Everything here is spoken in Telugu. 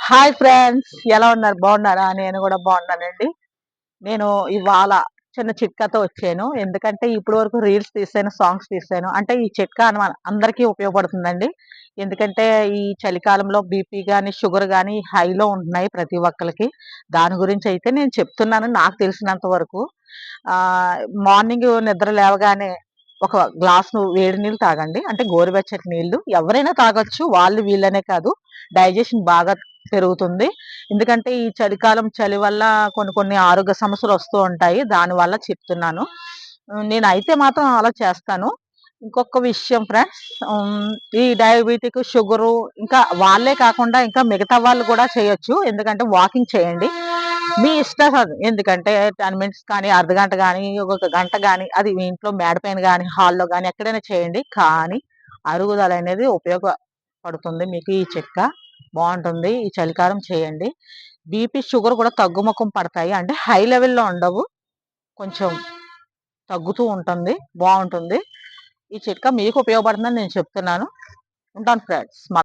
హాయ్ ఫ్రెండ్స్, ఎలా ఉన్నారు? బాగున్నారా? నేను కూడా బాగున్నానండి. నేను ఇవాళ చిన్న చిట్కాతో వచ్చాను. ఎందుకంటే ఇప్పటి వరకు రీల్స్ తీసాను, సాంగ్స్ తీసాను. అంటే ఈ చిట్కా అందరికీ ఉపయోగపడుతుందండి. ఎందుకంటే ఈ చలికాలంలో బీపీ గాని, షుగర్ గాని హైలో ఉంటున్నాయి ప్రతి ఒక్కళ్ళకి. దాని గురించి అయితే నేను చెప్తున్నాను నాకు తెలిసినంత వరకు. ఆహ్, మార్నింగ్ నిద్ర లేవగానే ఒక గ్లాసు వేడి నీళ్ళు తాగండి. అంటే గోరువెచ్చటి నీళ్ళు. ఎవరైనా తాగొచ్చు. వాళ్ళు వీళ్ళనే కాదు. డైజెషన్ బాగా పెరుగుతుంది. ఎందుకంటే ఈ చలికాలం చలి వల్ల కొన్ని కొన్ని ఆరోగ్య సమస్యలు వస్తూ ఉంటాయి. దానివల్ల చెప్తున్నాను. నేనైతే మాత్రం అలా చేస్తాను. ఇంకొక విషయం ఫ్రెండ్స్, ఈ డయాబెటిక్, షుగరు ఇంకా వాళ్ళే కాకుండా ఇంకా మిగతా వాళ్ళు కూడా చేయొచ్చు. ఎందుకంటే వాకింగ్ చేయండి. మీ ఇష్టం. ఎందుకంటే 10 మినిట్స్ కానీ, అర్ధగంట గానీ, ఒక గంట గానీ, అది మీ ఇంట్లో మేడ పైన గానీ, హాల్‌లో గానీ ఎక్కడైనా చేయండి. కానీ అరుగుదల అనేది ఉపయోగపడుతుంది మీకు ఈ చిట్కా. బావుంటుంది. ఈ చలికాలం చేయండి. బీపీ, షుగర్ కూడా తగ్గుముఖం పడతాయి. అంటే హై లెవెల్‌లో ఉండవు. కొంచెం తగ్గుతూ ఉంటుంది. బావుంటుంది. ఈ చిట్కా మీకు ఉపయోగపడుతుందని నేను చెప్తున్నాను. ఉంటాను ఫ్రెండ్స్.